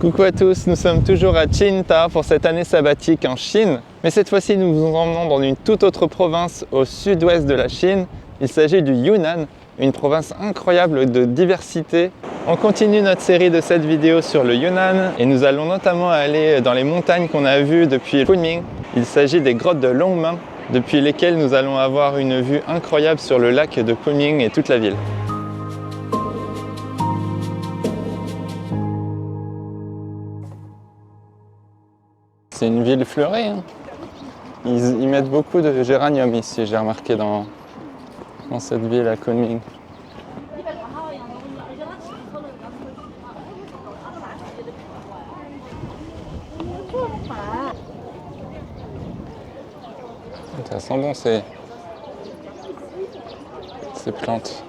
Coucou à tous, nous sommes toujours à Qingdao pour cette année sabbatique en Chine. Mais cette fois-ci, nous vous emmenons dans une toute autre province au sud-ouest de la Chine. Il s'agit du Yunnan, une province incroyable de diversité. On continue notre série de 7 vidéos sur le Yunnan et nous allons notamment aller dans les montagnes qu'on a vues depuis Kunming. Il s'agit des grottes de Longmen, depuis lesquelles nous allons avoir une vue incroyable sur le lac de Kunming et toute la ville. C'est une ville fleurie, hein. Ils mettent beaucoup de géranium ici, j'ai remarqué dans cette ville à Kunming. Ça sent bon ces plantes.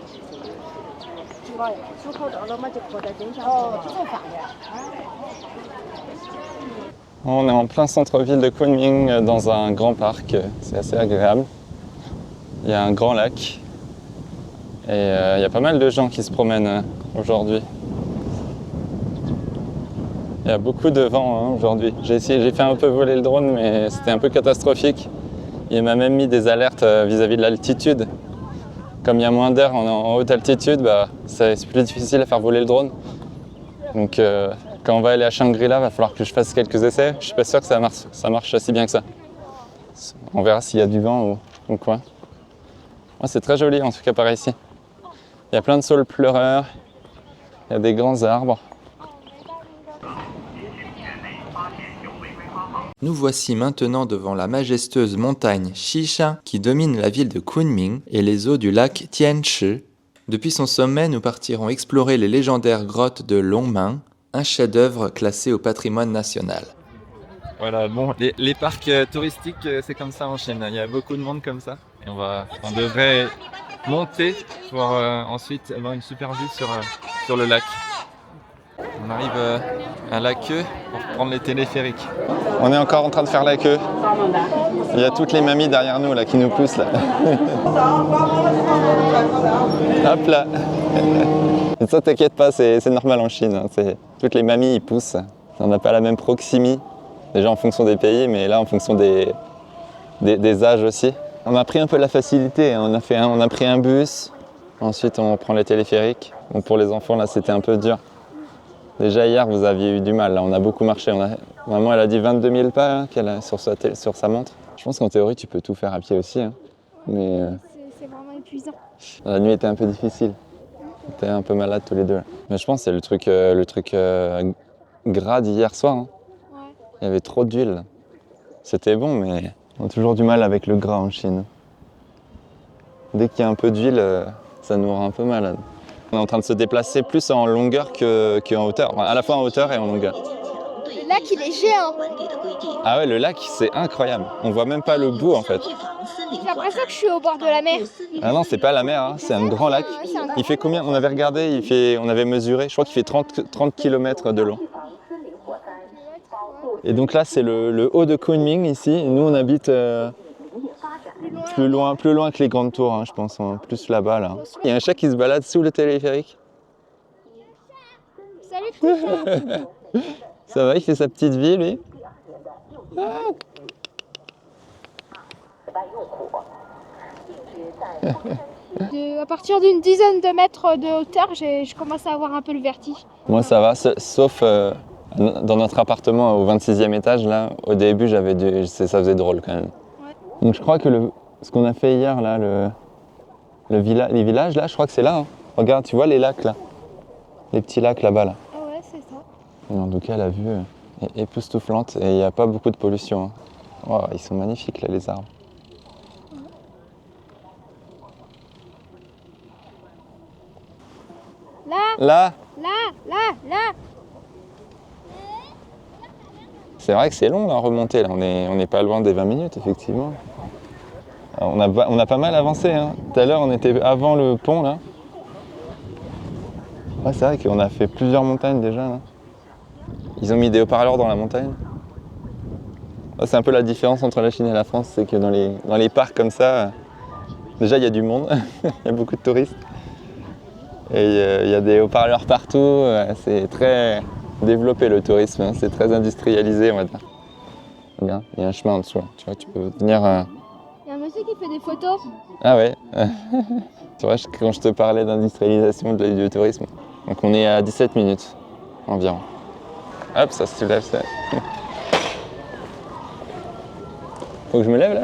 On est en plein centre-ville de Kunming dans un grand parc, c'est assez agréable. Il y a un grand lac et il y a pas mal de gens qui se promènent aujourd'hui. Il y a beaucoup de vent aujourd'hui. J'ai fait un peu voler le drone mais c'était un peu catastrophique. Il m'a même mis des alertes vis-à-vis de l'altitude. Comme il y a moins d'air en haute altitude, c'est plus difficile à faire voler le drone. Donc quand on va aller à Shangri-La, il va falloir que je fasse quelques essais. Je suis pas sûr que ça marche aussi bien que ça. On verra s'il y a du vent ou quoi. Ouais, c'est très joli en tout cas par ici. Il y a plein de saules pleureurs, il y a des grands arbres. Nous voici maintenant devant la majestueuse montagne Xishan qui domine la ville de Kunming et les eaux du lac Tianchi. Depuis son sommet, nous partirons explorer les légendaires grottes de Longmen, un chef-d'œuvre classé au patrimoine national. Voilà, bon, les parcs touristiques, c'est comme ça en Chine. Il y a beaucoup de monde comme ça. Et on devrait monter pour ensuite avoir une super vue sur le lac. On arrive à la queue pour prendre les téléphériques. On est encore en train de faire la queue. Il y a toutes les mamies derrière nous là qui nous poussent là. Hop là. Et ça t'inquiète pas, c'est normal en Chine. Toutes les mamies ils poussent. On n'a pas la même proximité. Déjà en fonction des pays, mais là en fonction des âges aussi. On a pris un peu la facilité. On a pris un bus. Ensuite on prend les téléphériques. Bon, pour les enfants là c'était un peu dur. Déjà hier, vous aviez eu du mal, là. On a beaucoup marché. Maman, elle a dit 22 000 pas qu'elle a sur sa montre. Je pense qu'en théorie, tu peux tout faire à pied aussi. Mais c'est vraiment épuisant. La nuit était un peu difficile. On était un peu malades tous les deux. Mais je pense que c'est le truc gras d'hier soir. Ouais. Il y avait trop d'huile. C'était bon, mais on a toujours du mal avec le gras en Chine. Dès qu'il y a un peu d'huile, ça nous rend un peu malade. On est en train de se déplacer plus en longueur qu'en hauteur, enfin, à la fois en hauteur et en longueur. Le lac, il est géant. Ah ouais, le lac, c'est incroyable. On voit même pas le bout en fait. J'ai l'impression que je suis au bord de la mer. Ah non, c'est pas la mer, c'est un grand lac. Il fait combien? On avait regardé, on avait mesuré, je crois qu'il fait 30 km de long. Et donc là, c'est le haut de Kunming ici. Nous, on habite plus loin que les grandes tours, je pense, plus là-bas. Là. Il y a un chat qui se balade sous le téléphérique. Salut, petit chat. Ça va, il fait sa petite vie, lui. À partir d'une dizaine de mètres de hauteur, je commence à avoir un peu le vertige. Moi, ça va, sauf dans notre appartement au 26e étage, là, au début, ça faisait drôle quand même. Ouais. Donc je crois que ce qu'on a fait hier, là, les villages, là, je crois que c'est là. Regarde, tu vois les lacs, là. Les petits lacs là-bas, là. Ah ouais, c'est ça. Et en tout cas, la vue est époustouflante et il n'y a pas beaucoup de pollution. Oh, ils sont magnifiques, là, les arbres. Là. C'est vrai que c'est long, la remontée, là. On n'est pas loin des 20 minutes, effectivement. Alors, on a pas mal avancé. Tout à l'heure, on était avant le pont, là. Ouais, c'est vrai qu'on a fait plusieurs montagnes déjà, là. Ils ont mis des haut-parleurs dans la montagne. C'est un peu la différence entre la Chine et la France, c'est que dans les parcs comme ça, déjà il y a du monde, il y a beaucoup de touristes. Et il y a des haut-parleurs partout, c'est très développé le tourisme, hein. C'est très industrialisé, on va dire. Regarde, il y a un chemin en dessous, tu vois, tu peux venir... Il y a un monsieur qui fait des photos. Ah ouais. Tu vois, quand je te parlais d'industrialisation du tourisme. Donc on est à 17 minutes environ. Hop, ça se lève, ça. Faut que je me lève là.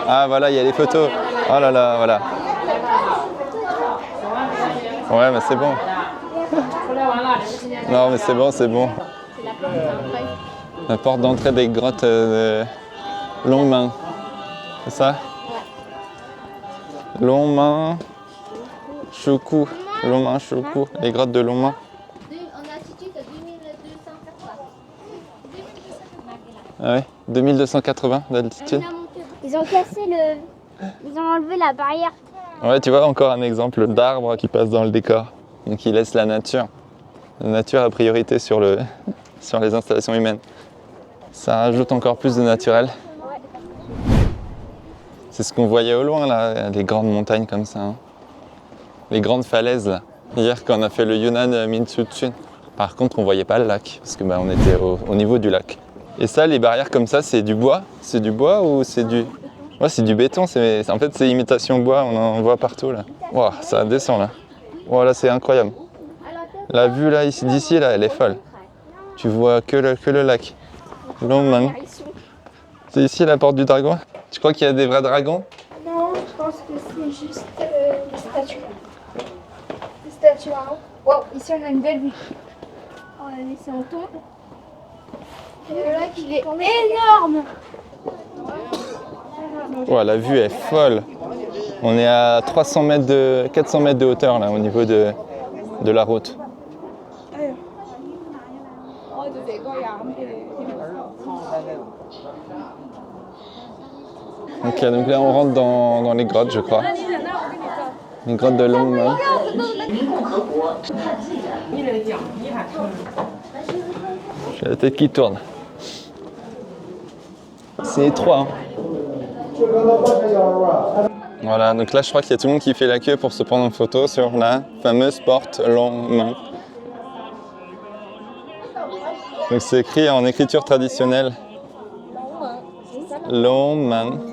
Ah voilà, il y a les photos. Oh là là, voilà. Ouais, mais c'est bon. Non, mais c'est bon, c'est bon. La porte d'entrée des grottes de Longmen. C'est ça? Longmen, Choukou. Longmen, Choukou. Les grottes de Longmen. En altitude à 2280. Ah ouais, 2280 d'altitude. Ils ont cassé le. Ils ont enlevé la barrière. Ouais, tu vois, encore un exemple d'arbre qui passe dans le décor. Donc qui laisse la nature. La nature a priorité sur les installations humaines. Ça rajoute encore plus de naturel. C'est ce qu'on voyait au loin là, les grandes montagnes comme ça. Hein. Les grandes falaises là. Hier quand on a fait le Yunnan Minchutsun. Par contre on voyait pas le lac, parce que on était au niveau du lac. Et ça, les barrières comme ça, c'est du bois? C'est du bois ou c'est du... Ouais, c'est du béton, en fait c'est imitation bois, on en voit partout là. Wow, ça descend là. Voilà, c'est incroyable. La vue là, d'ici là, elle est folle. Tu vois que le lac. Longmen. C'est ici la porte du dragon? Tu crois qu'il y a des vrais dragons? Non, je pense que c'est juste des statues. Des statues marrons. Wow, ici on a une belle vue. On va laisser en tombe. Et le lac il est énorme. Ouais, la vue est folle. On est à 400 mètres de hauteur là au niveau de la route. Ok, donc là on rentre dans les grottes, je crois. Les grottes de Longmen. J'ai la tête qui tourne. C'est étroit. Hein. Voilà, donc là je crois qu'il y a tout le monde qui fait la queue pour se prendre en photo sur la fameuse porte Longmen. Donc c'est écrit en écriture traditionnelle. Longmen.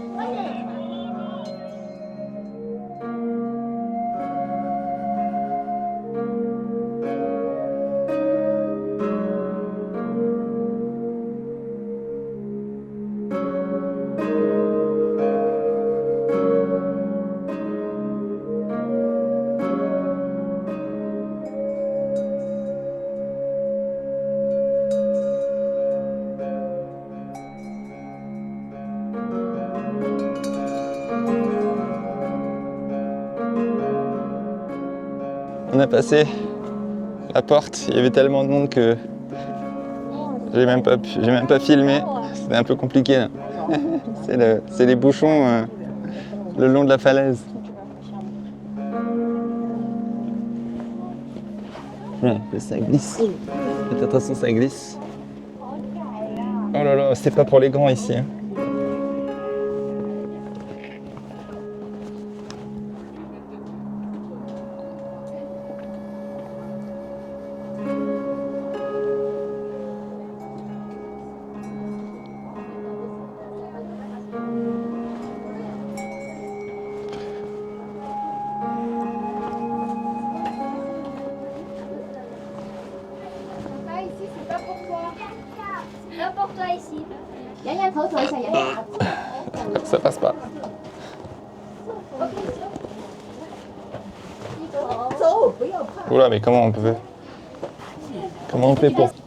On a passé la porte, il y avait tellement de monde que j'ai même pas filmé, c'était un peu compliqué là. C'est les bouchons le long de la falaise. Ça glisse. Faites attention, ça glisse. Oh là là, c'est pas pour les grands ici. Hein. Ici c'est pas pour toi. C'est pas pour toi ici. Ça passe pas. Oula, mais comment on peut... Comment on fait pour... Papa,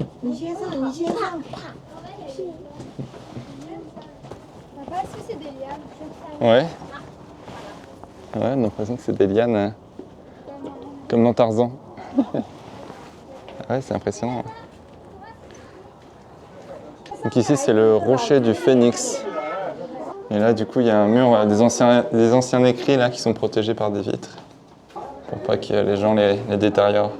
est-ce que c'est des lianes? Ouais. Ouais, on a l'impression que c'est des lianes comme dans Tarzan. Ouais, c'est impressionnant. Donc ici, c'est le rocher du Phénix. Et là, du coup, il y a un mur, des anciens écrits là, qui sont protégés par des vitres. Pour pas que les gens les détériorent.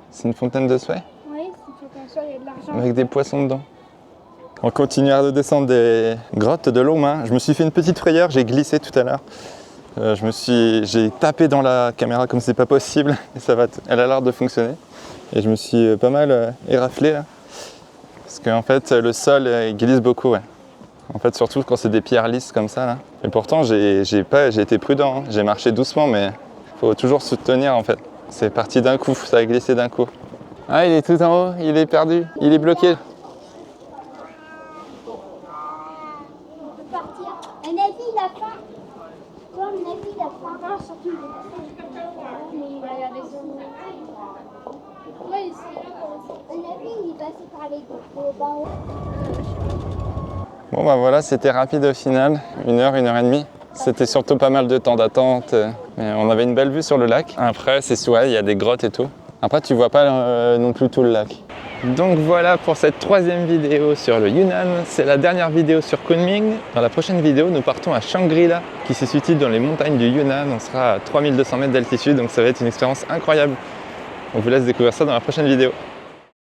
C'est une fontaine de souhait? Oui, il faut qu'on soit, il y a de l'argent. Avec des poissons dedans. On continuera de descendre des grottes de Longmen. Je me suis fait une petite frayeur, j'ai glissé tout à l'heure. J'ai tapé dans la caméra comme c'est pas possible et elle a l'air de fonctionner. Et je me suis pas mal éraflé là. Parce qu'en fait le sol il glisse beaucoup. Ouais. En fait surtout quand c'est des pierres lisses comme ça là. Et pourtant j'ai été prudent, hein. J'ai marché doucement mais il faut toujours se tenir en fait. C'est parti d'un coup, ça a glissé d'un coup. Ah il est tout en haut, il est perdu, il est bloqué. On peut partir. Un avis, il a faim. Toi, un avis, il a faim. Non, surtout, il a faim. Mais il va regarder son... Ouais, ici. Un avis, il est passé par les barreaux. Bon bah voilà, c'était rapide au final, 1 heure, 1 heure et demie. C'était surtout pas mal de temps d'attente, mais on avait une belle vue sur le lac. Après, c'est il y a des grottes et tout. Après, tu vois pas non plus tout le lac. Donc voilà pour cette 3e vidéo sur le Yunnan. C'est la dernière vidéo sur Kunming. Dans la prochaine vidéo, nous partons à Shangri-La, qui se situe dans les montagnes du Yunnan. On sera à 3200 mètres d'altitude, donc ça va être une expérience incroyable. On vous laisse découvrir ça dans la prochaine vidéo.